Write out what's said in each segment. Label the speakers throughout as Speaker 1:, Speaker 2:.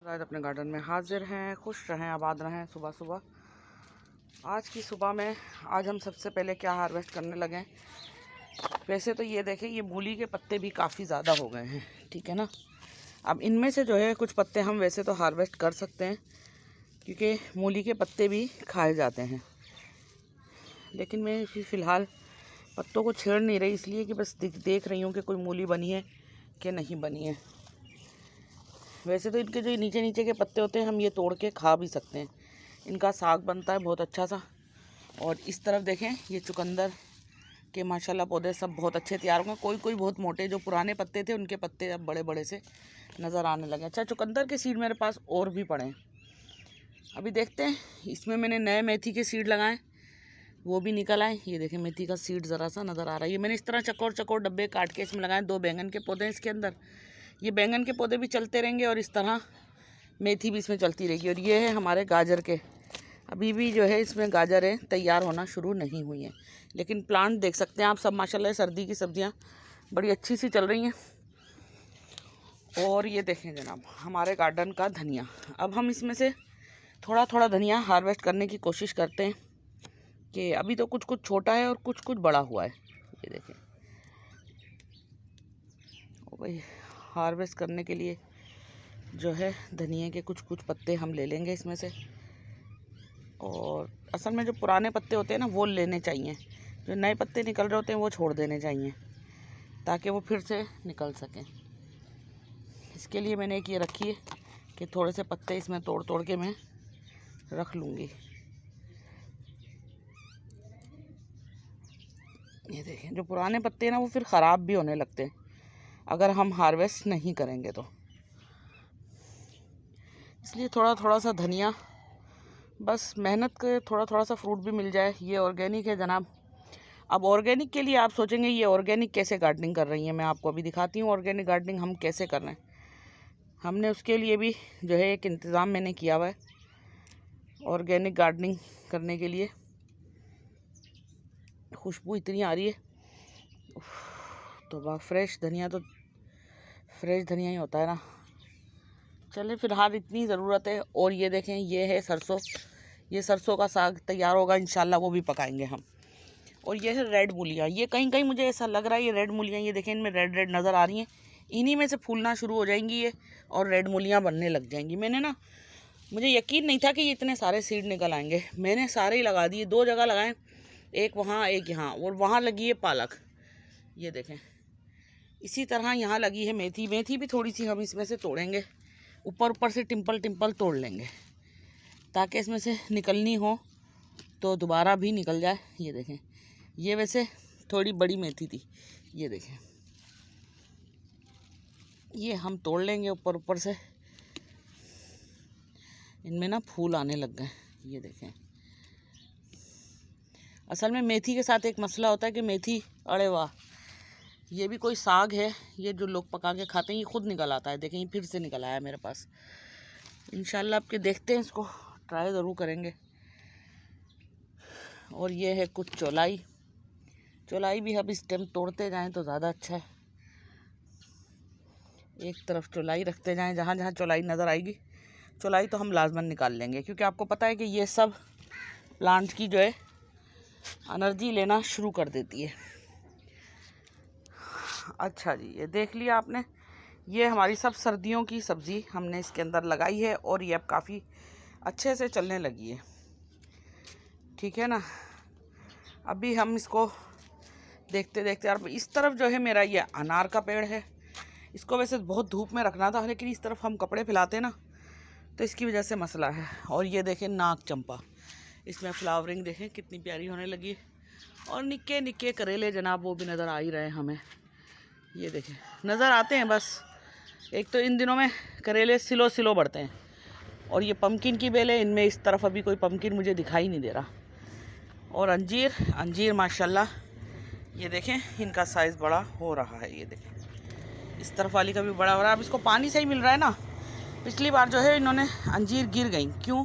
Speaker 1: आज अपने गार्डन में हाजिर हैं। खुश रहें, आबाद रहें। सुबह सुबह आज की सुबह में आज हम सबसे पहले क्या हार्वेस्ट करने लगे। वैसे तो ये देखें, ये मूली के पत्ते भी काफ़ी ज़्यादा हो गए हैं, ठीक है ना। अब इनमें से जो है कुछ पत्ते हम वैसे तो हार्वेस्ट कर सकते हैं, क्योंकि मूली के पत्ते भी खाए जाते हैं। लेकिन मैं फ़िलहाल पत्तों को छेड़ नहीं रही, इसलिए कि बस देख रही हूँ कि कोई मूली बनी है कि नहीं बनी है। वैसे तो इनके जो नीचे नीचे के पत्ते होते हैं हम ये तोड़ के खा भी सकते हैं। इनका साग बनता है बहुत अच्छा सा। और इस तरफ देखें, ये चुकंदर के माशाल्लाह पौधे सब बहुत अच्छे तैयार होंगे। कोई कोई बहुत मोटे जो पुराने पत्ते थे उनके पत्ते अब बड़े बड़े से नज़र आने लगे। अच्छा, चुकंदर के सीड मेरे पास और भी पड़े हैं, अभी देखते हैं। इसमें मैंने नए मेथी के सीड लगाए, वो भी निकल आए। ये देखें, मेथी का सीड ज़रा सा नज़र आ रहा है। ये मैंने इस तरह चकोर चकोर डब्बे काट के इसमें लगाए। 2 बैंगन के पौधे हैं इसके अंदर। ये बैंगन के पौधे भी चलते रहेंगे और इस तरह मेथी भी इसमें चलती रहेगी। और ये है हमारे गाजर के, अभी भी जो है इसमें गाजरें तैयार होना शुरू नहीं हुई हैं, लेकिन प्लांट देख सकते हैं आप सब माशाल्लाह। सर्दी की सब्जियां बड़ी अच्छी सी चल रही हैं। और ये देखें जनाब, हमारे गार्डन का धनिया। अब हम इसमें से थोड़ा थोड़ा धनिया हार्वेस्ट करने की कोशिश करते हैं, कि अभी तो कुछ कुछ छोटा है और कुछ कुछ बड़ा हुआ है। ये देखें, भाई हार्वेस्ट करने के लिए जो है धनिया के कुछ कुछ पत्ते हम ले लेंगे इसमें से। और असल में जो पुराने पत्ते होते हैं ना वो लेने चाहिए, जो नए पत्ते निकल रहे होते हैं वो छोड़ देने चाहिए, ताकि वो फिर से निकल सकें। इसके लिए मैंने एक ये रखी है कि थोड़े से पत्ते इसमें तोड़ तोड़ के मैं रख लूँगी। ये देखें, जो पुराने पत्ते हैं ना वो फिर ख़राब भी होने लगते हैं अगर हम हार्वेस्ट नहीं करेंगे तो। इसलिए थोड़ा थोड़ा सा धनिया, बस मेहनत के थोड़ा थोड़ा सा फ्रूट भी मिल जाए। ये ऑर्गेनिक है जनाब। अब ऑर्गेनिक के लिए आप सोचेंगे ये ऑर्गेनिक कैसे गार्डनिंग कर रही है। मैं आपको अभी दिखाती हूँ ऑर्गेनिक गार्डनिंग हम कैसे कर रहे हैं। हमने उसके लिए भी जो है एक इंतज़ाम मैंने किया हुआ है ऑर्गेनिक गार्डनिंग करने के लिए। खुशबू इतनी आ रही है, तो वाह, फ्रेश धनिया तो फ्रेश धनिया ही होता है ना। चले, फ़िलहाल इतनी ज़रूरत है। और ये देखें, ये है सरसों। ये सरसों का साग तैयार होगा इंशाल्लाह, वो भी पकाएंगे हम। और ये है रेड मूलियाँ। ये कहीं कहीं मुझे ऐसा लग रहा है ये रेड मूलियाँ, ये देखें इनमें रेड रेड नज़र आ रही हैं। इन्हीं में से फूलना शुरू हो जाएंगी ये, और रेड मूलियाँ बनने लग जाएंगी। मुझे यकीन नहीं था कि ये इतने सारे सीड निकल आएंगे। मैंने सारे ही लगा दिए, 2 जगह लगाए, एक वहाँ एक यहाँ, और वहाँ लगी है पालक। ये देखें, इसी तरह यहाँ लगी है मेथी। मेथी भी थोड़ी सी हम इसमें से तोड़ेंगे, ऊपर ऊपर से टिम्पल टिम्पल तोड़ लेंगे, ताकि इसमें से निकलनी हो तो दोबारा भी निकल जाए। ये देखें, ये वैसे थोड़ी बड़ी मेथी थी। ये देखें, ये हम तोड़ लेंगे ऊपर ऊपर से। इनमें ना फूल आने लग गए। ये देखें, असल में मेथी के साथ एक मसला होता है कि मेथी, अरे वाह, ये भी कोई साग है। ये जो लोग पका के खाते हैं ये खुद निकल आता है। देखें, ये फिर से निकल आया मेरे पास। इंशाल्लाह आपके देखते हैं, इसको ट्राई ज़रूर करेंगे। और ये है कुछ चौलाई। चौलाई भी अब इस टाइम तोड़ते जाएं तो ज़्यादा अच्छा है। एक तरफ चौलाई रखते जाएं, जहाँ जहाँ चौलाई नज़र आएगी चौलाई तो हम लाजमन निकाल लेंगे, क्योंकि आपको पता है कि ये सब प्लांट की जो है एनर्जी लेना शुरू कर देती है। अच्छा जी, ये देख लिया आपने, ये हमारी सब सर्दियों की सब्ज़ी हमने इसके अंदर लगाई है, और ये अब काफ़ी अच्छे से चलने लगी है, ठीक है ना। अभी हम इसको देखते देखते, और इस तरफ जो है मेरा ये अनार का पेड़ है। इसको वैसे बहुत धूप में रखना था, लेकिन इस तरफ हम कपड़े फैलाते ना, तो इसकी वजह से मसला है। और ये देखें नाग चंपा, इसमें फ्लावरिंग देखें कितनी प्यारी होने लगी। और निक्के निक्के करेले जनाब, वो भी नज़र आ ही रहे हैं हमें। ये देखें, नज़र आते हैं बस। एक तो इन दिनों में करेले सिलो सिलो बढ़ते हैं, और ये पम्पकिन की बेल है। इनमें इस तरफ अभी कोई पम्पकिन मुझे दिखाई नहीं दे रहा। और अंजीर माशाल्लाह, ये देखें इनका साइज़ बड़ा हो रहा है। ये देखें, इस तरफ वाली का भी बड़ा हो रहा है। अब इसको पानी सही मिल रहा है ना। पिछली बार जो है इन्होंने अंजीर गिर गई, क्यों?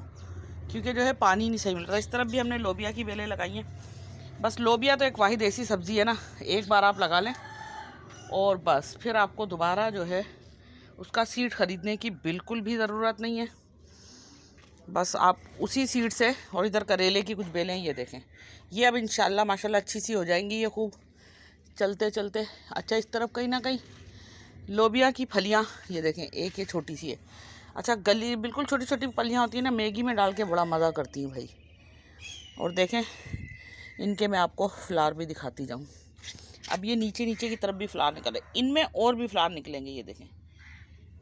Speaker 1: क्योंकि जो है पानी नहीं सही मिल रहा। इस तरफ भी हमने लोबिया की बेलें लगाई हैं। बस लोबिया तो एक वाहिद ऐसी सब्ज़ी है ना, एक बार आप लगा लें और बस फिर आपको दोबारा जो है उसका सीड ख़रीदने की बिल्कुल भी ज़रूरत नहीं है। बस आप उसी सीड से, और इधर करेले की कुछ बेलें ये देखें, ये अब इंशाल्लाह माशाल्लाह अच्छी सी हो जाएंगी ये खूब चलते चलते। अच्छा, इस तरफ कहीं ना कहीं लोबिया की फलियाँ ये देखें, एक ये छोटी सी है। अच्छा, गली बिल्कुल छोटी छोटी फलियाँ होती हैं ना, मैगी में डाल के बड़ा मज़ा करती हैं भाई। और देखें इनके मैं आपको फ्लावर भी दिखाती जाऊँ। अब ये नीचे नीचे की तरफ भी फ्लावर निकले, इनमें और भी फ्लावर निकलेंगे। ये देखें,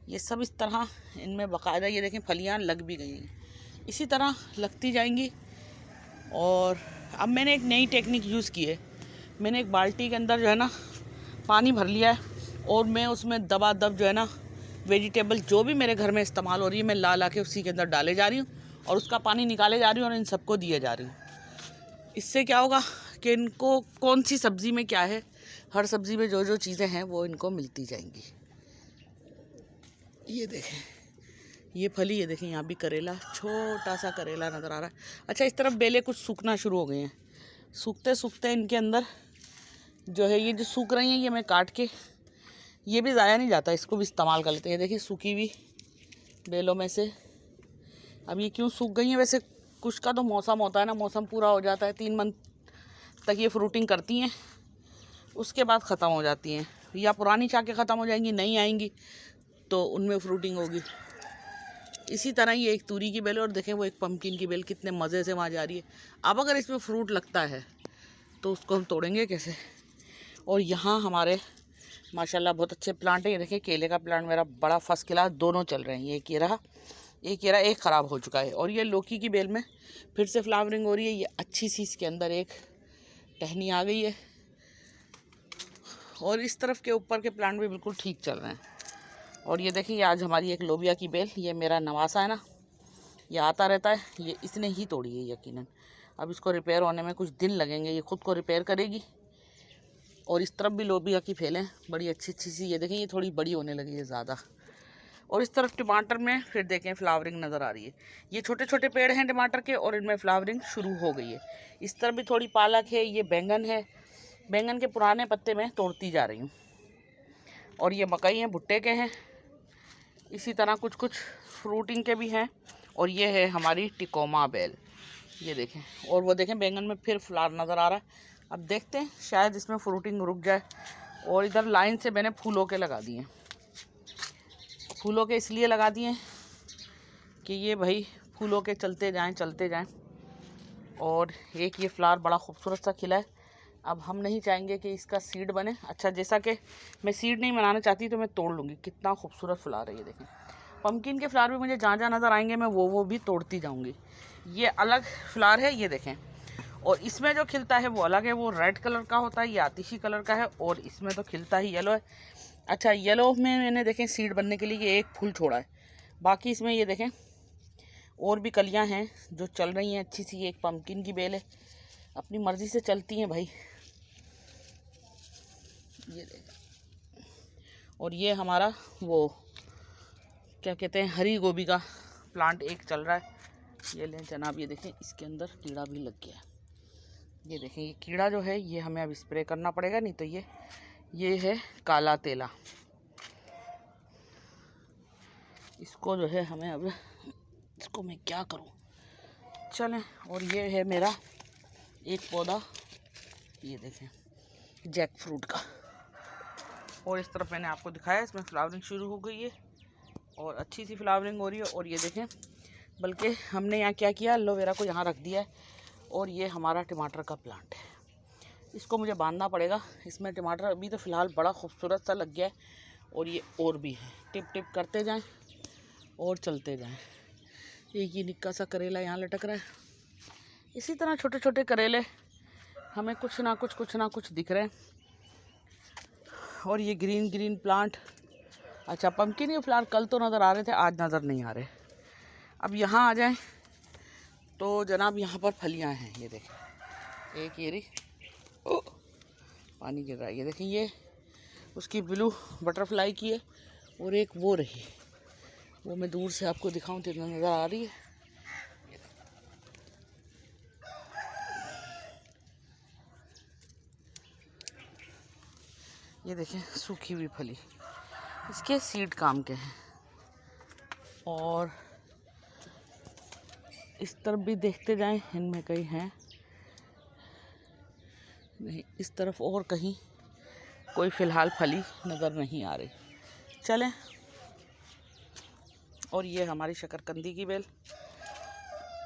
Speaker 1: ये सब इस तरह इनमें बाकायदा ये देखें फलियाँ लग भी गई हैं, इसी तरह लगती जाएंगी। और अब मैंने एक नई टेक्निक यूज़ की है। मैंने एक बाल्टी के अंदर जो है ना पानी भर लिया है, और मैं उसमें दबादब जो है ना वेजिटेबल जो भी मेरे घर में इस्तेमाल हो रही है मैं ला के उसी के अंदर डाले जा रही हूँ, और उसका पानी निकाले जा रही हूँ और इन सबको दिए जा रही हूँ। इससे क्या होगा कि इनको कौन सी सब्ज़ी में क्या है, हर सब्ज़ी में जो जो चीज़ें हैं वो इनको मिलती जाएंगी। ये देखें ये फली, ये देखें यहाँ भी करेला, छोटा सा करेला नज़र आ रहा है। अच्छा, इस तरफ बेलें कुछ सूखना शुरू हो गई हैं। सूखते सूखते इनके अंदर जो है ये जो सूख रही हैं ये मैं काट के, ये भी ज़ाया नहीं जाता, इसको भी इस्तेमाल कर लेते हैं। देखिए सूखी हुई बेलों में से अब ये क्यों सूख गई हैं, वैसे कुछ का तो मौसम होता है ना, मौसम पूरा हो जाता है 3 मंथ तक ये फ्रूटिंग करती हैं, उसके बाद ख़त्म हो जाती हैं, या पुरानी चाके ख़त्म हो जाएंगी, नहीं आएंगी तो उनमें फ्रूटिंग होगी। इसी तरह ये एक तूरी की बेल है, और देखें वो एक पम्पकिन की बेल कितने मज़े से वहाँ जा रही है। अब अगर इसमें फ्रूट लगता है तो उसको हम तोड़ेंगे कैसे। और यहाँ हमारे माशाल्लाह बहुत अच्छे प्लांट हैं। ये देखें केले का प्लांट मेरा बड़ा फर्स्ट क्लास, दोनों चल रहे हैं। ये केरा एक ख़राब हो चुका है, और ये लौकी की बेल में फिर से फ्लावरिंग हो रही है। ये अच्छी सी इसके अंदर एक टहनी आ गई है, और इस तरफ के ऊपर के प्लांट भी बिल्कुल ठीक चल रहे हैं। और ये देखिए आज हमारी एक लोबिया की बेल, ये मेरा नवासा है ना, ये आता रहता है, ये इसने ही तोड़ी है यकीनन। अब इसको रिपेयर होने में कुछ दिन लगेंगे, ये खुद को रिपेयर करेगी। और इस तरफ भी लोबिया की फैलें बड़ी अच्छी सी, ये देखें ये थोड़ी बड़ी होने लगी है ज़्यादा। और इस तरफ टमाटर में फिर देखें फ्लावरिंग नज़र आ रही है। ये छोटे छोटे पेड़ हैं टमाटर के, और इनमें फ्लावरिंग शुरू हो गई है। इस तरफ भी थोड़ी पालक है, ये बैंगन है, बैंगन के पुराने पत्ते में तोड़ती जा रही हूँ। और ये मकई हैं, भुट्टे के हैं, इसी तरह कुछ कुछ फ्रूटिंग के भी हैं। और ये है हमारी टिकोमा बेल, ये देखें। और वो देखें बैंगन में फिर फ्लावर नज़र आ रहा है। अब देखते हैं शायद इसमें फ्रूटिंग रुक जाए। और इधर लाइन से मैंने फूलों के लगा दिए, फूलों के इसलिए लगा दिए कि ये भाई फूलों के चलते जाएं। और एक ये फ्लावर बड़ा खूबसूरत सा खिला है। अब हम नहीं चाहेंगे कि इसका सीड बने। अच्छा, जैसा कि मैं सीड नहीं बनाना चाहती तो मैं तोड़ लूँगी। कितना खूबसूरत फ्लावर है ये देखें। पम्पकिन के फ्लावर भी मुझे जहाँ जहाँ नज़र आएंगे मैं वो भी तोड़ती जाऊँगी। ये अलग फ्लावर है, ये देखें। और इसमें जो खिलता है वो अलग है, वो रेड कलर का होता है, ये आतिशी कलर का है। और इसमें तो खिलता ही येलो है। अच्छा, येलो में मैंने देखें सीड बनने के लिए ये एक फूल छोड़ा है, बाकी इसमें ये देखें और भी कलियां हैं जो चल रही हैं अच्छी सी। एक पम्पकिन की बेल है, अपनी मर्ज़ी से चलती हैं भाई। ये देखें। और ये हमारा वो क्या कहते हैं हरी गोभी का प्लांट एक चल रहा है। ये लें जनाब, ये देखें इसके अंदर कीड़ा भी लग गया है। ये देखें ये कीड़ा जो है ये हमें अब स्प्रे करना पड़ेगा, नहीं तो ये है काला तेला। इसको जो है हमें अब इसको मैं क्या करूं, चलें। और ये है मेरा एक पौधा, ये देखें जैक फ्रूट का। और इस तरफ मैंने आपको दिखाया, इसमें फ्लावरिंग शुरू हो गई है और अच्छी सी फ्लावरिंग हो रही है। और ये देखें, बल्कि हमने यहाँ क्या किया, एलोवेरा को यहाँ रख दिया है। और ये हमारा टमाटर का प्लांट है, इसको मुझे बांधना पड़ेगा। इसमें टमाटर अभी तो फ़िलहाल बड़ा खूबसूरत सा लग गया है। और ये और भी है, टिप टिप करते जाएं और चलते जाएं। एक ये निक्का सा करेला यहाँ लटक रहा है। इसी तरह छोटे छोटे करेले हमें कुछ ना कुछ दिख रहे हैं। और ये ग्रीन ग्रीन प्लांट, अच्छा पम्पकिन के फ्लावर कल तो नज़र आ रहे थे, आज नज़र नहीं आ रहे। अब यहाँ आ जाएं तो जनाब यहाँ पर फलियाँ हैं, ये देखें। एक ये रही, ओ पानी गिर रहा है, ये देखें ये उसकी ब्लू बटरफ्लाई की है। और एक वो रही, वो मैं दूर से आपको दिखाऊं तो नज़र आ रही है। ये देखें सूखी हुई फली, इसके सीड काम के हैं। और इस तरफ भी देखते जाएं, इनमें कहीं हैं नहीं, इस तरफ और कहीं कोई फ़िलहाल फली नज़र नहीं आ रही। चलें। और ये हमारी शकरकंदी की बेल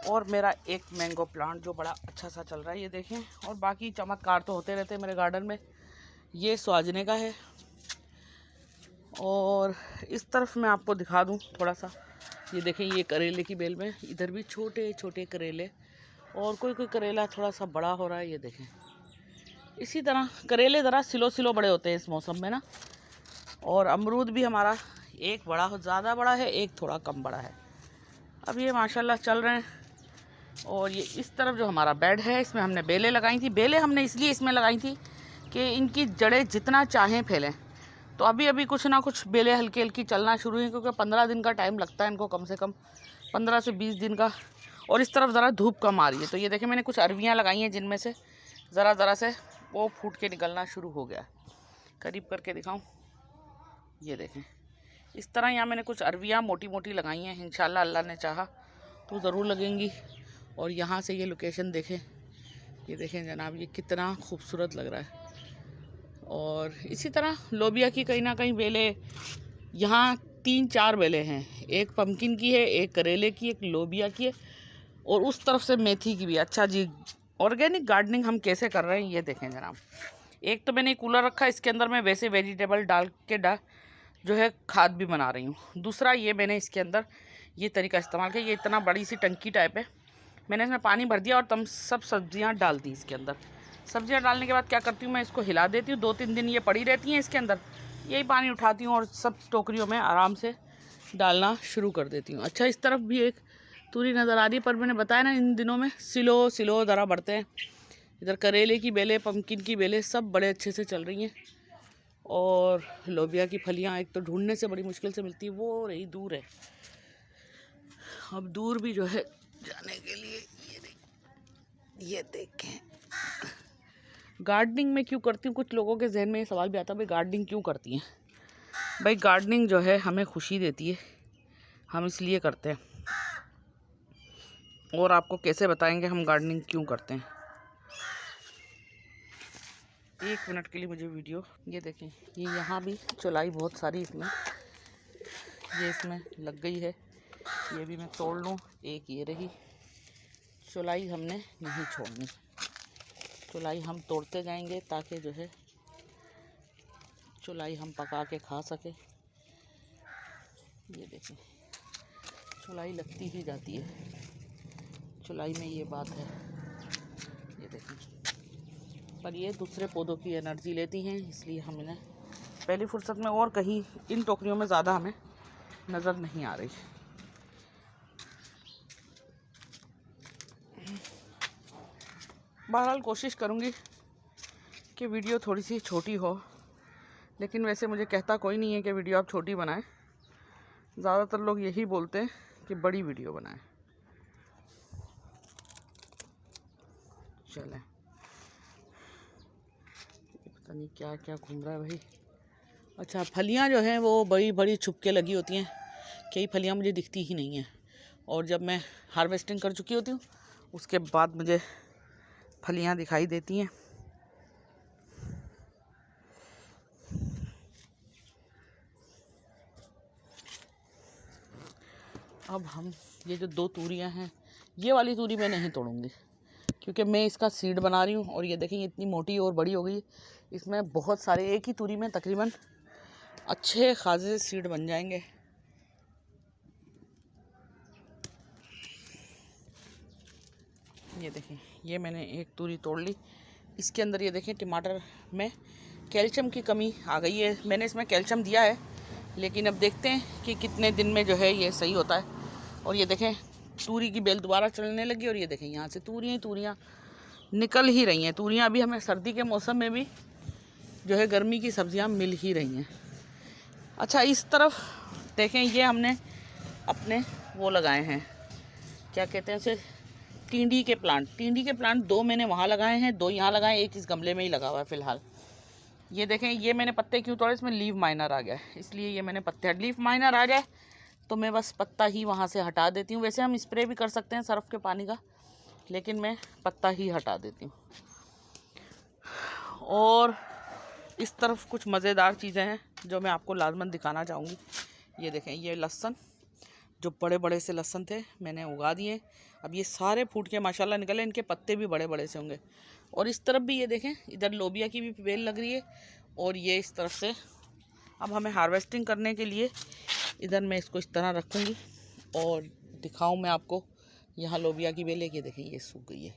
Speaker 1: और मेरा एक मैंगो प्लांट जो बड़ा अच्छा सा चल रहा है, ये देखें। और बाकी चमत्कार तो होते रहते हैं मेरे गार्डन में। ये स्वाजने का है। और इस तरफ मैं आपको दिखा दूं थोड़ा सा, ये देखें, ये करेले की बेल में इधर भी छोटे छोटे करेले, और कोई कोई करेला थोड़ा सा बड़ा हो रहा है, ये देखें। इसी तरह करेले ज़रा सिलो सिलो बड़े होते हैं इस मौसम में ना। और अमरूद भी हमारा एक बड़ा ज़्यादा बड़ा है, एक थोड़ा कम बड़ा है। अब ये माशाल्लाह चल रहे हैं। और ये इस तरफ जो हमारा बेड है, इसमें हमने बेलें लगाई थी। बेलें हमने इसलिए इसमें लगाई थी कि इनकी जड़ें जितना चाहें फैलें। तो अभी अभी कुछ ना कुछ बेलें हल्की हल्की चलना शुरू हुई, क्योंकि 15 दिन का टाइम लगता है इनको, कम से कम 15 से 20 दिन का। और इस तरफ ज़रा धूप कम आ रही है। तो ये देखें, मैंने कुछ अरवियाँ लगाई हैं जिनमें से ज़रा से वो फूट के निकलना शुरू हो गया। करीब करके दिखाऊं, ये देखें। इस तरह यहाँ मैंने कुछ अरवियाँ मोटी मोटी लगाई हैं। इंशाल्लाह अल्लाह ने चाहा तो ज़रूर लगेंगी। और यहाँ से ये लोकेशन देखें, ये देखें जनाब, ये कितना खूबसूरत लग रहा है। और इसी तरह लोबिया की कहीं ना कहीं बेलें, यहाँ 3-4 बेलें हैं। एक पम्पकिन की है, एक करेले की, एक लोबिया की है, और उस तरफ से मेथी की भी। अच्छा जी, ऑर्गेनिक गार्डनिंग हम कैसे कर रहे हैं ये देखें जनाब। एक तो मैंने कूलर रखा है, इसके अंदर मैं वैसे वेजिटेबल डाल के जो है खाद भी बना रही हूँ। दूसरा ये मैंने इसके अंदर ये तरीका इस्तेमाल किया। ये इतना बड़ी सी टंकी टाइप है, मैंने इसमें पानी भर दिया और तब सब सब्जियाँ डाल दी इसके अंदर। सब्जियाँ डालने के बाद क्या करती हूँ, मैं इसको हिला देती हूँ। 2-3 दिन ये पड़ी रहती हैं इसके अंदर, यही पानी उठाती हूँ और सब टोकरियों में आराम से डालना शुरू कर देती हूँ। अच्छा, इस तरफ भी एक तूरी नज़र आ रही है, पर मैंने बताया ना इन दिनों में सिलो ज़रा बढ़ते हैं। इधर करेले की बेलें, पम्पकिन की बेलें सब बड़े अच्छे से चल रही हैं। और लोबिया की फलियाँ एक तो ढूंढने से बड़ी मुश्किल से मिलती है, वो रही दूर है। अब दूर भी जो है जाने के लिए ये देखें। गार्डनिंग में क्यों करती हूँ, कुछ लोगों के जहन में ये सवाल भी आता है, भाई गार्डनिंग क्यों करती हैं। भाई गार्डनिंग जो है हमें खुशी देती है, हम इसलिए करते हैं। और आपको कैसे बताएंगे हम गार्डनिंग क्यों करते हैं। 1 मिनट के लिए मुझे वीडियो, ये देखें, ये यहाँ भी चौलाई बहुत सारी इसमें, ये इसमें लग गई है। ये भी मैं तोड़ लूँ। एक ये रही। चौलाई हमने नहीं छोड़नी, चौलाई हम तोड़ते जाएंगे ताकि जो है चौलाई हम पका के खा सके। ये देखें, चौलाई लगती ही जाती है, चौलाई में ये बात है। ये देखें, पर ये दूसरे पौधों की एनर्जी लेती हैं, इसलिए हम इन्हें पहली फुर्सत में, और कहीं इन टोकरियों में ज़्यादा हमें नज़र नहीं आ रही। बहरहाल कोशिश करूँगी कि वीडियो थोड़ी सी छोटी हो, लेकिन वैसे मुझे कहता कोई नहीं है कि वीडियो आप छोटी बनाएं। ज़्यादातर लोग यही बोलते हैं कि बड़ी वीडियो बनाएं। चलें, पता नहीं क्या क्या घूम रहा है भाई। अच्छा, फलियां जो हैं वो बड़ी बड़ी छुप के लगी होती हैं, कई फलियां मुझे दिखती ही नहीं हैं। और जब मैं हार्वेस्टिंग कर चुकी होती हूँ उसके बाद मुझे फलियां दिखाई देती हैं। अब हम ये जो 2 तूरियां हैं, ये वाली तूरी मैं नहीं तोड़ूंगी, क्योंकि मैं इसका सीड बना रही हूँ। और ये देखें, इतनी मोटी और बड़ी हो गई, इसमें बहुत सारे, एक ही तूरी में तकरीबन अच्छे खासे सीड बन जाएंगे। ये देखें, ये मैंने एक तूरी तोड़ ली। इसके अंदर ये देखें, टमाटर में कैल्शियम की कमी आ गई है। मैंने इसमें कैल्शियम दिया है, लेकिन अब देखते हैं कि कितने दिन में जो है ये सही होता है। और ये देखें, तूरी की बेल दोबारा चलने लगी। और ये देखें, यहाँ से तूरियाँ निकल ही रही हैं। तूरियाँ अभी हमें सर्दी के मौसम में भी जो है गर्मी की सब्जियाँ मिल ही रही हैं। अच्छा, इस तरफ देखें, ये हमने अपने वो लगाए हैं, क्या कहते हैं उसे, टिंडी के प्लांट। 2 मैंने वहाँ लगाए हैं, 2 यहाँ लगाए, एक इस गमले में ही लगा हुआ है फ़िलहाल। ये देखें, ये मैंने पत्ते क्यों तोड़े, इसमें लीफ माइनर आ गया है, इसलिए ये मैंने पत्ते, लीफ माइनर आ जाए तो मैं बस पत्ता ही वहाँ से हटा देती हूँ। वैसे हम स्प्रे भी कर सकते हैं सर्फ के पानी का, लेकिन मैं पत्ता ही हटा देती हूँ। और इस तरफ कुछ मज़ेदार चीज़ें हैं जो मैं आपको लाजमन दिखाना चाहूँगी। ये देखें, ये लहसुन, जो बड़े बड़े से लहसुन थे मैंने उगा दिए। अब ये सारे फूट के माशाल्लाह निकले, इनके पत्ते भी बड़े बड़े से होंगे। और इस तरफ भी ये देखें, इधर लोबिया की भी बेल लग रही है, और ये इस तरफ से। अब हमें हार्वेस्टिंग करने के लिए इधर मैं इसको इस तरह रखूँगी और दिखाऊँ मैं आपको। यहाँ लोबिया की बेल है, देखें ये सूख गई है,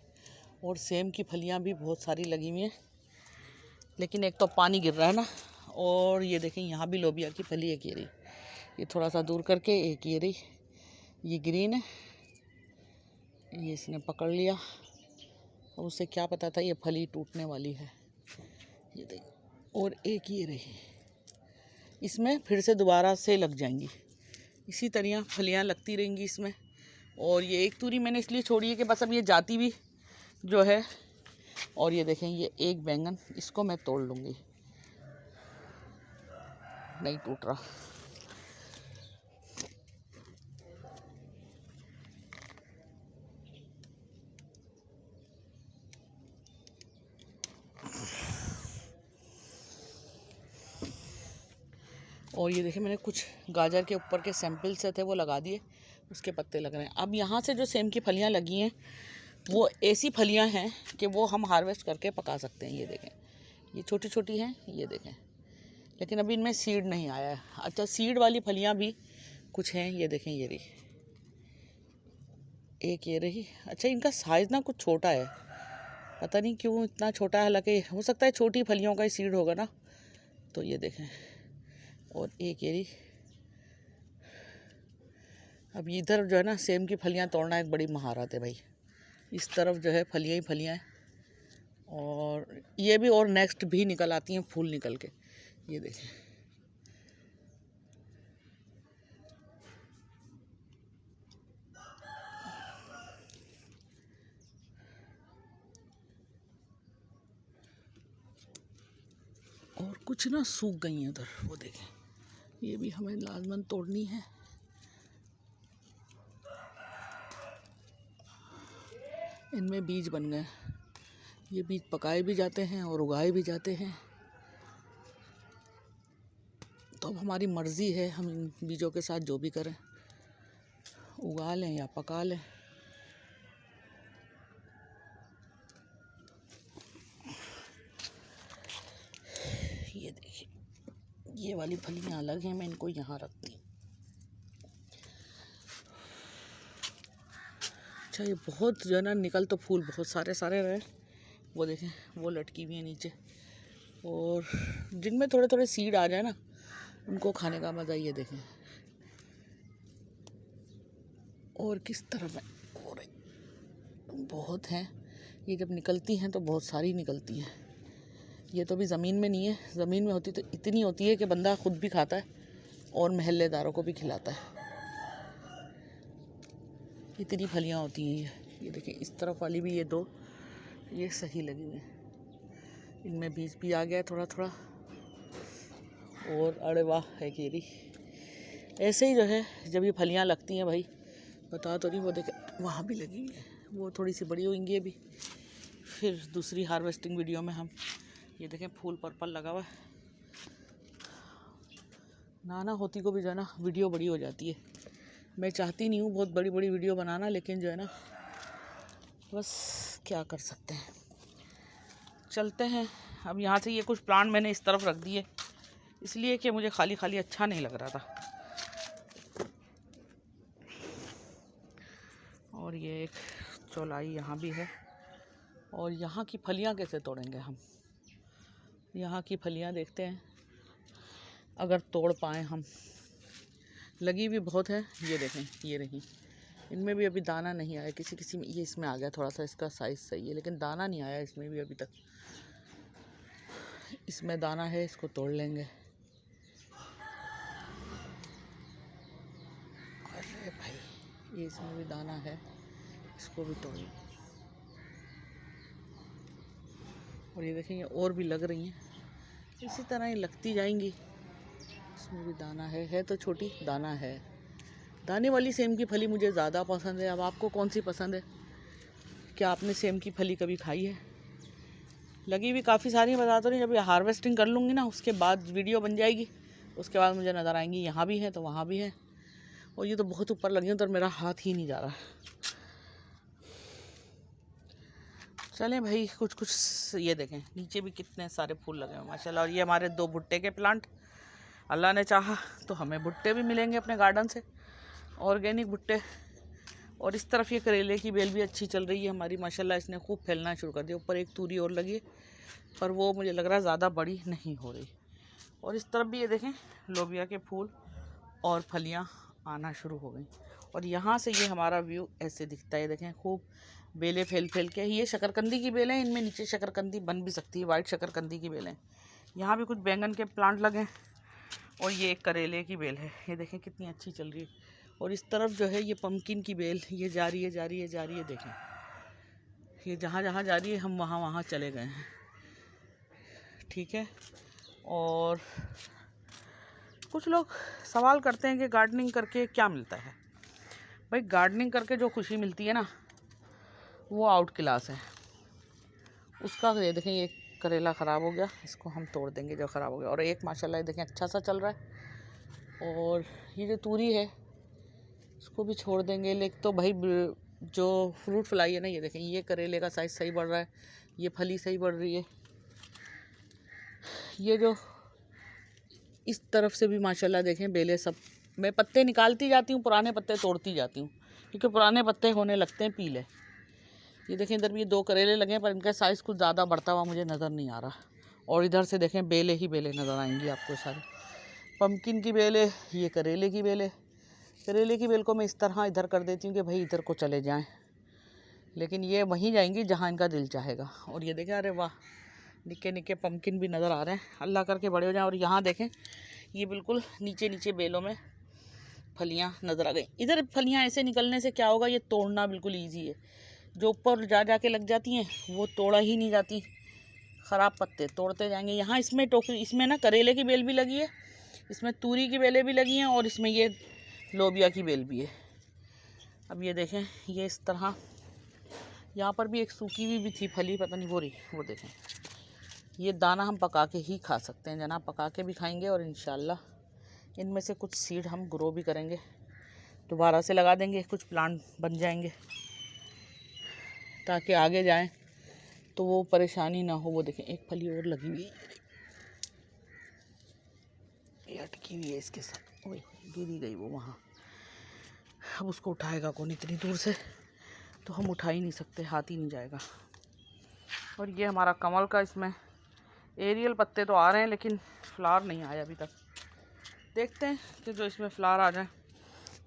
Speaker 1: और सेम की फलियाँ भी बहुत सारी लगी हुई हैं, लेकिन एक तो पानी गिर रहा है ना। और ये देखें, यहाँ भी लोबिया की फली एक ये रही, ये थोड़ा सा दूर करके एक ये रही, ये ग्रीन है, ये इसने पकड़ लिया, और उसे क्या पता था ये फली टूटने वाली है। ये देखिए, और एक ये रही, इसमें फिर से दोबारा से लग जाएंगी। इसी तरह फलियां लगती रहेंगी इसमें। और ये एक तूरी मैंने इसलिए छोड़ी है कि बस अब ये जाती भी जो है। और ये देखें, ये एक बैंगन, इसको मैं तोड़ लूँगी, नहीं टूट रहा। और ये देखिए, मैंने कुछ गाजर के ऊपर के सैंपल से थे वो लगा दिए, उसके पत्ते लग रहे हैं। अब यहाँ से जो सेम की फलियाँ लगी हैं वो ऐसी फलियाँ हैं कि वो हम हार्वेस्ट करके पका सकते हैं। ये देखें, ये छोटी छोटी हैं, ये देखें, लेकिन अभी इनमें सीड नहीं आया है। अच्छा, सीड वाली फलियाँ भी कुछ हैं, ये देखें, ये रही एक, ये रही। अच्छा, इनका साइज़ ना कुछ छोटा है, पता नहीं क्यों इतना छोटा है, हालांकि हो सकता है छोटी फलियों का ही सीड होगा ना। तो ये देखें, और एक ये रही। अब इधर जो है ना, सेम की फलियां तोड़ना एक बड़ी महारत है भाई। इस तरफ जो है फलियां ही फलियां हैं, और ये भी और नेक्स्ट भी निकल आती हैं फूल निकल के। ये देखें, और कुछ ना सूख गई हैं उधर, वो देखें, ये भी हमें लाजमन तोड़नी है। इनमें बीज बन गए, ये बीज पकाए भी जाते हैं और उगाए भी जाते हैं। तो अब हमारी मर्ज़ी है, हम इन बीजों के साथ जो भी करें, उगा लें या पका लें। ये देखिए, ये वाली फलियाँ अलग हैं, मैं इनको यहाँ रखती हूँ। अच्छा, ये बहुत जो है ना, निकल तो फूल बहुत सारे सारे रहे, वो देखें, वो लटकी हुई है नीचे। और जिनमें थोड़े थोड़े सीड आ जाए ना, उनको खाने का मज़ा ये देखें। और किस तरह में, और बहुत हैं, ये जब निकलती हैं तो बहुत सारी निकलती हैं। ये तो भी ज़मीन में नहीं है, ज़मीन में होती तो इतनी होती है कि बंदा खुद भी खाता है और महल्लेदारों को भी खिलाता है। इतनी फलियाँ होती हैं ये देखिए, इस तरफ वाली भी ये दो, ये सही लगी हुई हैं, इनमें बीज भी आ गया है थोड़ा थोड़ा। और अरे वाह, है केरी। ऐसे ही जो है जब ये फलियाँ लगती हैं भाई, बता तो नहीं, वो देखे वहाँ भी लगी हुई है, वो थोड़ी सी बड़ी होंगी अभी, फिर दूसरी हार्वेस्टिंग वीडियो में हम। ये देखें, फूल पर्पल लगा हुआ है। नाना होती को भी जो है ना वीडियो बड़ी हो जाती है। मैं चाहती नहीं हूँ बहुत बड़ी बड़ी वीडियो बनाना, लेकिन जो है ना, बस क्या कर सकते हैं। चलते हैं अब यहाँ से। ये कुछ प्लांट मैंने इस तरफ रख दिए, इसलिए कि मुझे खाली खाली अच्छा नहीं लग रहा था। और ये एक चौलाई यहाँ भी है। और यहाँ की फलियाँ कैसे तोड़ेंगे हम, यहाँ की फलियाँ देखते हैं अगर तोड़ पाएँ हम। लगी भी बहुत है, ये देखें, ये रही, इनमें भी अभी दाना नहीं आया। किसी किसी में ये इसमें आ गया थोड़ा सा, इसका साइज़ सही है, लेकिन दाना नहीं आया इसमें भी अभी तक। इसमें दाना है, इसको तोड़ लेंगे। अरे भाई, ये इसमें भी दाना है, इसको भी तोड़ लेंगे। और ये देखें, ये और भी लग रही हैं, इसी तरह ही लगती जाएंगी। इसमें भी दाना है तो छोटी दाना है। दाने वाली सेम की फली मुझे ज़्यादा पसंद है। अब आपको कौन सी पसंद है? क्या आपने सेम की फली कभी खाई है? लगी भी काफ़ी सारी, बता तो नहीं। जब ये हार्वेस्टिंग कर लूँगी ना, उसके बाद वीडियो बन जाएगी, उसके बाद मुझे नज़र आएंगी यहाँ भी है तो वहाँ भी है। और ये तो बहुत ऊपर लगी हैं तो मेरा हाथ ही नहीं जा रहा है। चलें भाई, कुछ कुछ ये देखें नीचे भी कितने सारे फूल लगे हैं माशाल्लाह। और ये हमारे 2 भुट्टे के प्लांट, अल्लाह ने चाहा तो हमें भुट्टे भी मिलेंगे अपने गार्डन से, ऑर्गेनिक भुट्टे। और इस तरफ ये करेले की बेल भी अच्छी चल रही है हमारी माशाल्लाह। इसने खूब फैलना शुरू कर दिया। ऊपर एक तूरी और लगी है, पर वो मुझे लग रहा है ज़्यादा बड़ी नहीं हो रही। और इस तरफ भी ये देखें लोबिया के फूल और फलियाँ आना शुरू हो गई। और यहाँ से ये हमारा व्यू ऐसे दिखता है। देखें खूब बेलें फैल फैल के। ये शकरकंदी की बेलें, इनमें नीचे शकरकंदी बन भी सकती है, वाइट शकरकंदी की बेलें। यहाँ भी कुछ बैंगन के प्लांट लगे हैं। और ये एक करेले की बेल है, ये देखें कितनी अच्छी चल रही है। और इस तरफ जो है ये पम्पकिन की बेल, ये जा रही है जा रही है जा रही है। देखें ये जहाँ जहाँ जा रही है हम वहाँ वहाँ चले गए हैं। ठीक है। और कुछ लोग सवाल करते हैं कि गार्डनिंग करके क्या मिलता है। भाई गार्डनिंग करके जो खुशी मिलती है ना, वो आउट क्लास है उसका। ये देखें ये करेला ख़राब हो गया, इसको हम तोड़ देंगे जो ख़राब हो गया। और एक माशाल्लाह देखें अच्छा सा चल रहा है। और ये जो तूरी है इसको भी छोड़ देंगे। लेकिन तो भाई जो फ्रूट फ्लाई है ना, ये देखें ये करेले का साइज़ सही बढ़ रहा है, ये फली सही बढ़ रही है। ये जो इस तरफ से भी माशाल्लाह देखें बेलें सब, मैं पत्ते निकालती जाती हूँ, पुराने पत्ते तोड़ती जाती हूँ, क्योंकि पुराने पत्ते होने लगते हैं पीले। ये देखें इधर भी 2 करेले लगे हैं, पर इनका साइज़ कुछ ज़्यादा बढ़ता हुआ मुझे नज़र नहीं आ रहा। और इधर से देखें बेलें ही बेलें नज़र आएंगी आपको सारी। पम्पकिन की बेलें, ये करेले की बेलें। करेले की बेल को मैं इस तरह इधर कर देती हूँ कि भाई इधर को चले जाएं, लेकिन ये वहीं जाएंगी जहाँ इनका दिल चाहेगा। और ये देखें, अरे वाह, निक्के निक्के पम्पकिन भी नज़र आ रहे हैं, अल्लाह करके बड़े हो जाएं। और यहाँ देखें ये बिल्कुल नीचे नीचे बेलों में फलियाँ नज़र आ गई। इधर फलियाँ ऐसे निकलने से क्या होगा, ये तोड़ना बिल्कुल ईजी है। जो ऊपर जा के लग जाती हैं वो तोड़ा ही नहीं जाती, ख़राब पत्ते तोड़ते जाएंगे। यहाँ इसमें टोकरी, इसमें ना करेले की बेल भी लगी है, इसमें तूरी की बेलें भी लगी हैं, और इसमें ये लोबिया की बेल भी है। अब ये देखें ये इस तरह, यहाँ पर भी एक सूखी हुई भी थी फली, पता नहीं वो रही, वो देखें। ये दाना हम पका के ही खा सकते हैं जनाब, पका के भी खाएंगे। और इंशाल्लाह इनमें से कुछ सीड हम ग्रो भी करेंगे, दोबारा से लगा देंगे, कुछ प्लांट बन जाएंगे ताकि आगे जाएं तो वो परेशानी ना हो। वो देखें एक फली और लगी हुई है, ये अटकी हुई है इसके साथ, ओए गिरी गई वो वहाँ। अब उसको उठाएगा कौन इतनी दूर से, तो हम उठा ही नहीं सकते, हाथ ही नहीं जाएगा। और ये हमारा कमल का, इसमें एरियल पत्ते तो आ रहे हैं लेकिन फ्लावर नहीं आया अभी तक। देखते हैं कि जो इसमें फ्लावर आ जाए।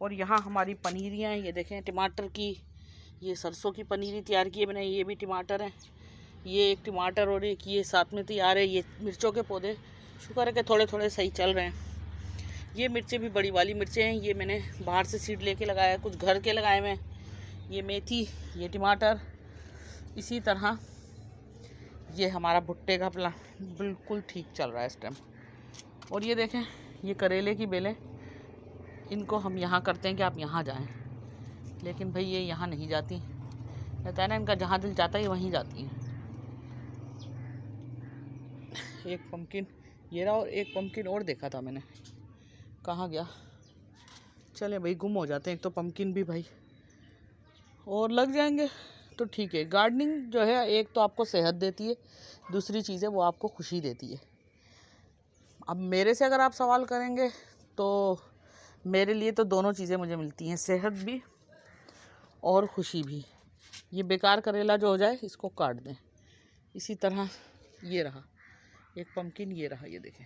Speaker 1: और यहाँ हमारी पनीरियाँ हैं, ये देखें टमाटर की, ये सरसों की पनीरी तैयार की है मैंने। ये भी टमाटर हैं, ये एक टमाटर और एक ये साथ में तैयार है। ये मिर्चों के पौधे शुक्र है कि थोड़े थोड़े सही चल रहे हैं। ये मिर्चें भी बड़ी वाली मिर्चें हैं, ये मैंने बाहर से सीड लेके लगाया, कुछ घर के लगाए हुए हैं। ये मेथी, ये टमाटर, इसी तरह ये हमारा भुट्टे का प्लांट बिल्कुल ठीक चल रहा है इस टाइम। और ये देखें ये करेले की बेलें, इनको हम यहाँ करते हैं कि आप यहाँ जाएं, लेकिन भाई ये यहाँ नहीं जाती, कहता है ना इनका जहाँ दिल चाहता है वहीं जाती हैं। एक पम्पकिन ये रहा, और एक पम्पकिन और देखा था मैंने, कहाँ गया? चले भाई गुम हो जाते हैं। एक तो पम्पकिन भी भाई, और लग जाएंगे तो ठीक है। गार्डनिंग जो है एक तो आपको सेहत देती है, दूसरी चीज़ है वो आपको खुशी देती है। अब मेरे से अगर आप सवाल करेंगे तो मेरे लिए तो दोनों चीज़ें मुझे मिलती हैं, सेहत भी और खुशी भी। ये बेकार करेला जो हो जाए इसको काट दें। इसी तरह ये रहा एक पम्पकिन, ये रहा, ये देखें।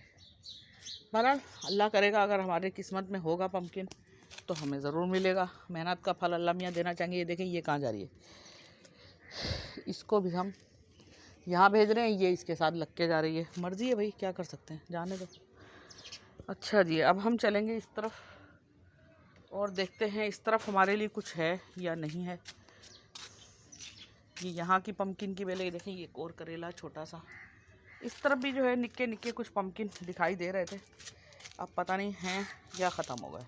Speaker 1: बहरहाल अल्लाह करेगा, अगर हमारे किस्मत में होगा पम्पकिन तो हमें ज़रूर मिलेगा। मेहनत का फल अल्लाह मियाँ देना चाहेंगे। ये देखें ये कहाँ जा रही है, इसको भी हम यहाँ भेज रहे हैं, ये इसके साथ लग के जा रही है। मर्ज़ी है भाई, क्या कर सकते हैं, जाने दो। अच्छा जी, अब हम चलेंगे इस तरफ और देखते हैं इस तरफ हमारे लिए कुछ है या नहीं है। ये यहाँ की पम्पकिन की बेलें देखें, ये एक और करेला छोटा सा, इस तरफ भी जो है निक्के निक्के कुछ पम्पकिन दिखाई दे रहे थे, अब पता नहीं हैं या ख़त्म हो गए।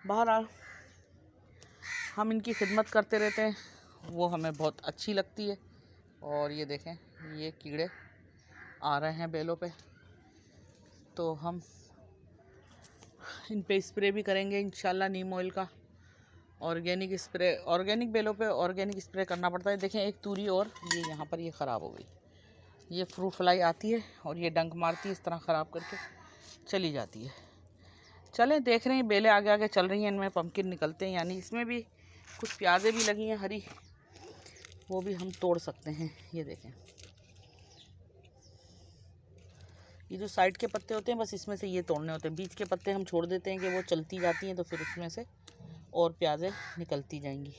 Speaker 1: बहरहाल हम इनकी खिदमत करते रहते हैं, वो हमें बहुत अच्छी लगती है। और ये देखें, ये कीड़े आ रहे हैं बेलों पे, तो हम इन पे स्प्रे भी करेंगे इंशाल्लाह नीम ऑयल का। ऑर्गेनिक स्प्रे, ऑर्गेनिक बेलों पे ऑर्गेनिक स्प्रे करना पड़ता है। देखें एक तूरी और ये यहाँ पर ये ख़राब हो गई। ये फ्रूट फ्लाई आती है और ये डंक मारती है, इस तरह ख़राब करके चली जाती है। चलें देख रहे हैं, बेलें आगे आगे चल रही हैं, इनमें पम्पकिन निकलते हैं, यानी इसमें भी कुछ प्याज़ें भी लगी हैं हरी, वो भी हम तोड़ सकते हैं। ये देखें, ये जो साइड के पत्ते होते हैं बस इसमें से ये तोड़ने होते हैं, बीच के पत्ते हम छोड़ देते हैं कि वो चलती जाती हैं, तो फिर उसमें से और प्याज़ें निकलती जाएंगी।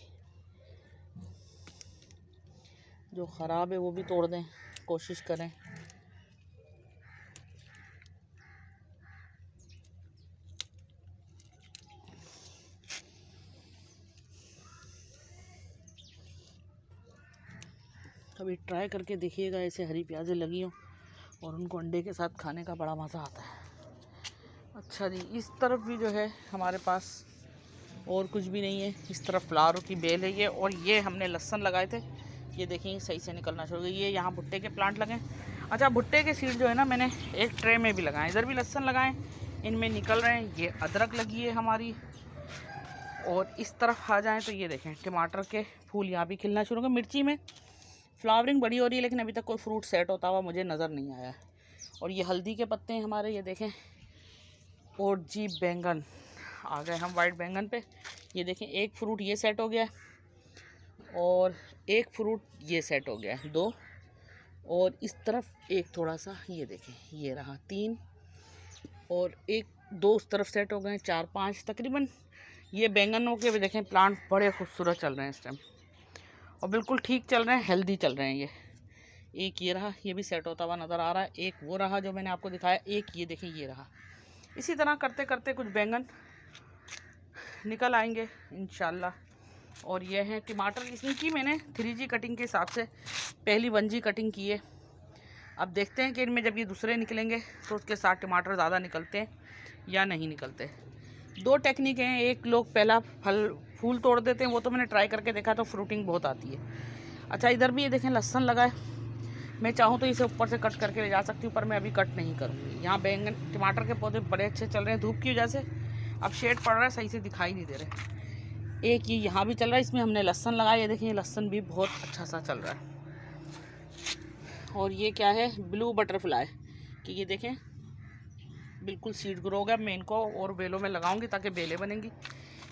Speaker 1: जो ख़राब है वो भी तोड़ दें, कोशिश करें। कभी ट्राई करके देखिएगा, ऐसे हरी प्याज़ें लगी हों और उनको अंडे के साथ खाने का बड़ा मज़ा आता है। अच्छा जी, इस तरफ भी जो है हमारे पास और कुछ भी नहीं है। इस तरफ फ्लावरों की बेल है ये, और ये हमने लहसुन लगाए थे, ये देखिए सही से निकलना शुरू हो गई। ये यहाँ भुट्टे के प्लांट लगे। अच्छा, भुट्टे के सीड जो है ना मैंने एक ट्रे में भी लगाए, इधर भी लहसुन लगाए, इनमें निकल रहे हैं। ये अदरक लगी है हमारी, और इस तरफ आ जाएँ तो ये देखें टमाटर के फूल यहाँ भी खिलना शुरू हो गए। मिर्ची में फ्लावरिंग बड़ी हो रही है, लेकिन अभी तक कोई फ्रूट सेट होता हुआ मुझे नज़र नहीं आया है। और ये हल्दी के पत्ते हैं हमारे, ये देखें। और जी बैंगन आ गए हम वाइट बैंगन पे। ये देखें एक फ्रूट ये सेट हो गया और एक फ्रूट ये सेट हो गया, 2। और इस तरफ एक थोड़ा सा, ये देखें ये रहा 3, और एक 2 उस तरफ सेट हो गए, 4 5 तकरीबन। ये बैंगनों के भी देखें प्लांट बड़े खूबसूरत चल रहे हैं इस टाइम, और बिल्कुल ठीक चल रहे हैं, हेल्दी चल रहे हैं। ये एक ये रहा, ये भी सेट होता हुआ नज़र आ रहा है। एक वो रहा जो मैंने आपको दिखाया, एक ये देखें ये रहा। इसी तरह करते करते कुछ बैंगन निकल आएंगे इंशाल्लाह। और ये है टमाटर, इनकी मैंने 3G कटिंग के हिसाब से पहली 1G कटिंग की है। अब देखते हैं कि इनमें जब ये दूसरे निकलेंगे तो उसके साथ टमाटर ज़्यादा निकलते हैं या नहीं निकलते। 2 टेक्निक हैं, एक लोग पहला फूल तोड़ देते हैं, वो तो मैंने ट्राई करके देखा तो फ्रूटिंग बहुत आती है। अच्छा, इधर भी ये देखें लहसुन लगा है, मैं चाहूँ तो इसे ऊपर से कट करके ले जा सकती हूँ, पर मैं अभी कट नहीं करूँगी। यहाँ बैंगन टमाटर के पौधे बड़े अच्छे चल रहे हैं धूप की वजह से, अब शेड पड़ रहा है सही से दिखाई नहीं दे रहे। एक ये यहाँ भी चल रहा है, इसमें हमने लहसुन लगाया, ये देखिए लहसुन भी बहुत अच्छा सा चल रहा है। और ये क्या है, ब्लू बटरफ्लाई कि ये देखें बिल्कुल सीड ग्रो हो गया। मैं इनको और बेलों में लगाऊंगी ताकि बेलें बनेंगी।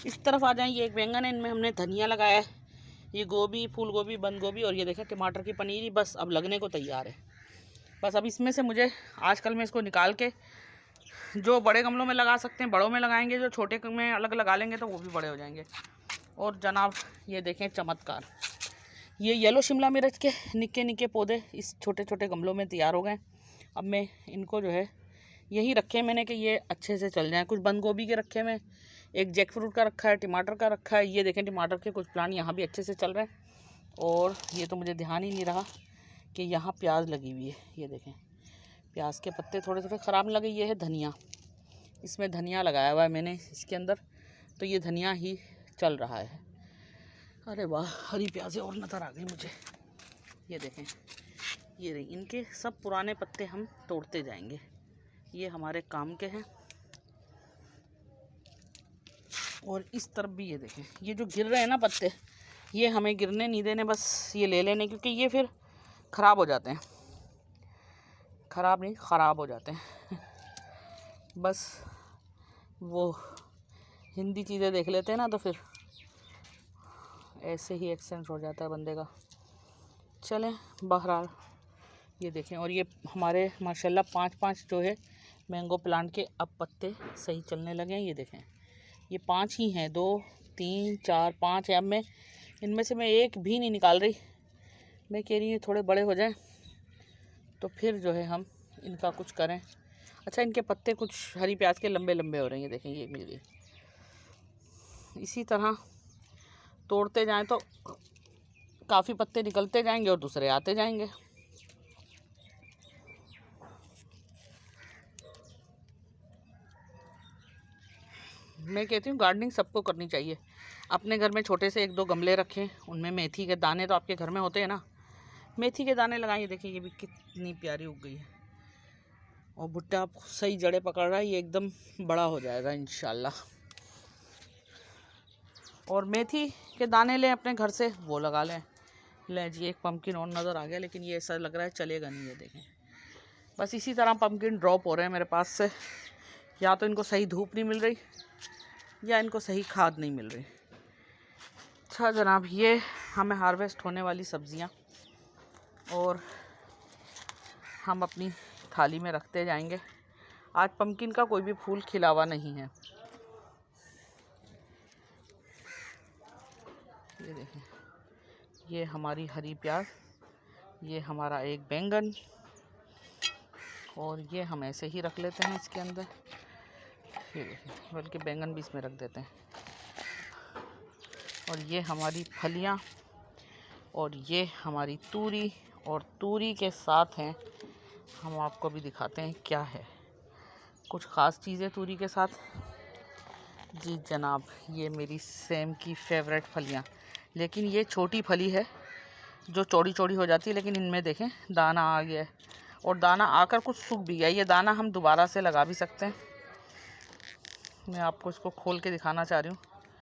Speaker 1: इस तरफ आ जाएं, ये एक बैंगन है, इनमें हमने धनिया लगाया है, ये गोभी, फूल गोभी, बंद गोभी, और ये देखें टमाटर की पनीरी बस अब लगने को तैयार है। बस अब इसमें से मुझे आजकल मैं इसको निकाल के जो बड़े गमलों में लगा सकते हैं बड़ों में लगाएंगे, जो छोटे में अलग लगा लेंगे तो वो भी बड़े हो जाएंगे। और जनाब ये देखें चमत्कार, ये येलो शिमला मिर्च के निक्के निक्के पौधे इस छोटे छोटे गमलों में तैयार हो गए। अब मैं इनको जो है यही रखे मैंने कि ये अच्छे से चल जाएँ। कुछ बंद गोभी के रखे मैं, एक जैक फ्रूट का रखा है, टमाटर का रखा है। ये देखें टमाटर के कुछ प्लांट यहाँ भी अच्छे से चल रहे हैं। और ये तो मुझे ध्यान ही नहीं रहा कि यहाँ प्याज लगी हुई है, ये देखें प्याज के पत्ते थोड़े थोड़े ख़राब लगे। ये है धनिया, इसमें धनिया लगाया हुआ है मैंने इसके अंदर, तो ये धनिया ही चल रहा है। अरे वाह, हरी प्याज़ें और नज़र आ गई मुझे। ये देखें, ये रही, इनके सब पुराने पत्ते हम तोड़ते जाएंगे, ये हमारे काम के हैं। और इस तरफ भी ये देखें, ये जो गिर रहे हैं ना पत्ते, ये हमें गिरने नहीं देने, बस ये ले लेने, क्योंकि ये फिर ख़राब हो जाते हैं, ख़राब नहीं ख़राब हो जाते हैं। बस वो हिंदी चीज़ें देख लेते हैं ना तो फिर ऐसे ही एक्सेंट हो जाता है बंदे का। चलें बहरहाल ये देखें, और ये हमारे माशाल्लाह 5-5 जो है मैंगो प्लांट के अब पत्ते सही चलने लगे हैं। ये देखें ये 5 ही हैं, 2 3 4 5 है। अब मैं इनमें से मैं एक भी नहीं निकाल रही, मैं कह रही हूँ थोड़े बड़े हो जाएं तो फिर जो है हम इनका कुछ करें। अच्छा, इनके पत्ते कुछ हरी प्याज के लंबे लंबे हो रहे हैं, ये देखें ये मिल गई। इसी तरह तोड़ते जाएं तो काफ़ी पत्ते निकलते जाएंगे और दूसरे आते जाएंगे। मैं कहती हूँ गार्डनिंग सबको करनी चाहिए। अपने घर में छोटे से 1-2 गमले रखें, उनमें मेथी के दाने तो आपके घर में होते हैं ना, मेथी के दाने लगाइए। देखिए ये भी कितनी प्यारी उग गई है और भुट्टा सही जड़ें पकड़ रहा है, ये एकदम बड़ा हो जाएगा इंशाल्लाह। और मेथी के दाने लें अपने घर से, वो लगा लें। ले जी, एक पम्पकिन और नज़र आ गया, लेकिन ये ऐसा लग रहा है चलेगा नहीं। ये देखें, बस इसी तरह पम्पकिन ड्रॉप हो रहे हैं मेरे पास से। या तो इनको सही धूप नहीं मिल रही या इनको सही खाद नहीं मिल रही। अच्छा जनाब, ये हमें हार्वेस्ट होने वाली सब्जियां और हम अपनी थाली में रखते जाएंगे। आज पम्पकिन का कोई भी फूल खिला हुआ नहीं है। ये देखें, ये हमारी हरी प्याज, ये हमारा एक बैंगन, और ये हम ऐसे ही रख लेते हैं इसके अंदर। ये देखें, बल्कि बैंगन भी इसमें रख देते हैं। और ये हमारी फलियां, और ये हमारी तूरी, और तूरी के साथ हैं, हम आपको भी दिखाते हैं क्या है कुछ ख़ास चीज़ें तूरी के साथ। जी जनाब, ये मेरी सेम की फेवरेट फलियां, लेकिन ये छोटी फली है जो चौड़ी चौड़ी हो जाती है, लेकिन इनमें देखें दाना आ गया है, और दाना आकर कुछ सूख भी गया। ये दाना हम दोबारा से लगा भी सकते हैं। मैं आपको इसको खोल के दिखाना चाह रही हूँ।